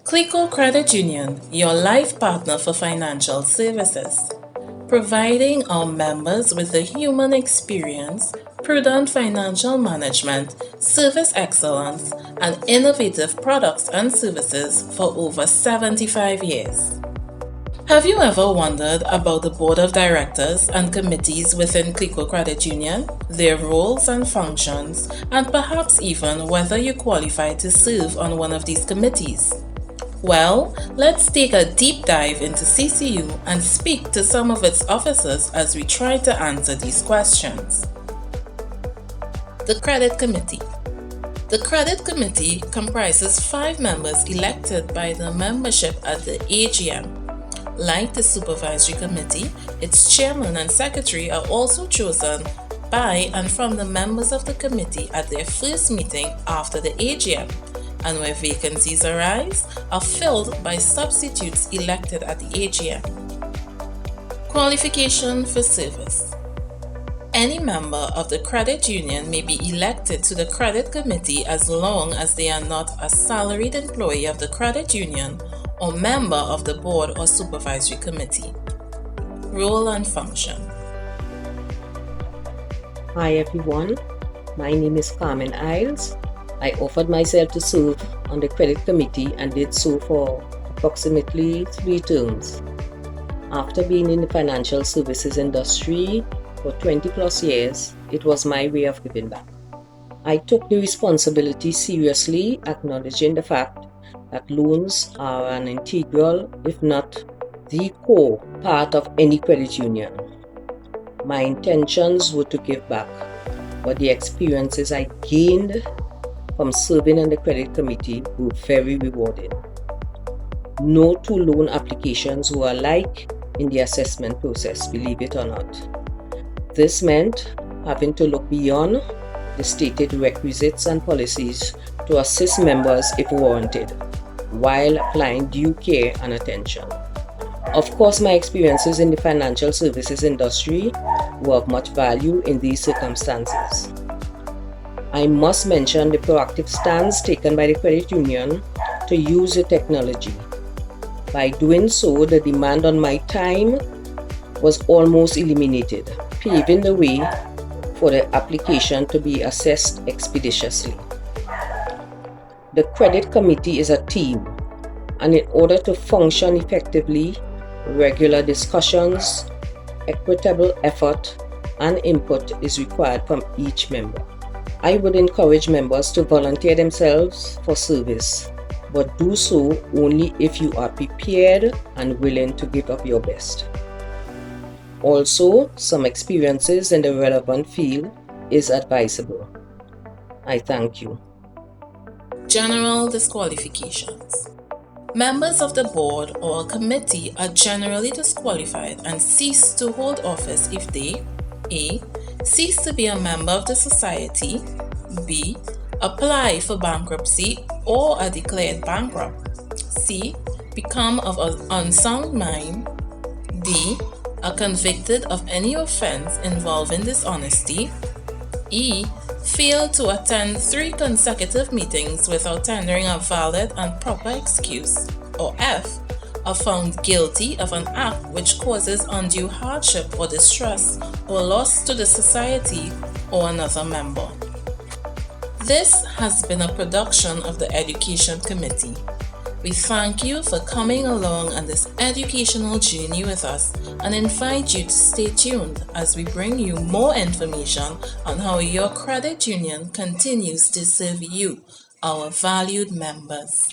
Clico Credit Union, your life partner for financial services, providing our members with the human experience, prudent financial management, service excellence, and innovative products and services for over 75 years. Have you ever wondered about the board of directors and committees within Clico Credit Union, their roles and functions, and perhaps even whether you qualify to serve on one of these committees? Well, let's take a deep dive into CCU and speak to some of its officers as we try to answer these questions. The Credit Committee. The Credit Committee comprises 5 members elected by the membership at the AGM. Like the Supervisory Committee, its chairman and secretary are also chosen by and from the members of the committee at their first meeting after the AGM, and where vacancies arise, are filled by substitutes elected at the AGM. Qualification for service. Any member of the credit union may be elected to the credit committee as long as they are not a salaried employee of the credit union or member of the board or supervisory committee. Role and function. Hi everyone, my name is Carmen Iles. I offered myself to serve on the credit committee and did so for approximately 3 terms. After being in the financial services industry for 20 plus years, it was my way of giving back. I took the responsibility seriously, acknowledging the fact that loans are an integral, if not the core, part of any credit union. My intentions were to give back, but the experiences I gained from serving on the credit committee were very rewarding. No 2 loan applications were alike in the assessment process, believe it or not. This meant having to look beyond the stated requisites and policies to assist members if warranted, while applying due care and attention. Of course, my experiences in the financial services industry were of much value in these circumstances. I must mention the proactive stance taken by the credit union to use the technology. By doing so, the demand on my time was almost eliminated, paving the way for the application to be assessed expeditiously. The credit committee is a team, and in order to function effectively, regular discussions, equitable effort, and input is required from each member. I would encourage members to volunteer themselves for service, but do so only if you are prepared and willing to give up your best. Also, some experiences in the relevant field is advisable. I thank you. General disqualifications. Members of the board or a committee are generally disqualified and cease to hold office if they A. Cease to be a member of the society, B. Apply for bankruptcy or are declared bankrupt, C. Become of an unsound mind, D. Are convicted of any offense involving dishonesty, E. Fail to attend 3 consecutive meetings without tendering a valid and proper excuse, or F. Are found guilty of an act which causes undue hardship or distress or loss to the society or another member. This has been a production of the Education Committee. We thank you for coming along on this educational journey with us and invite you to stay tuned as we bring you more information on how your credit union continues to serve you, our valued members.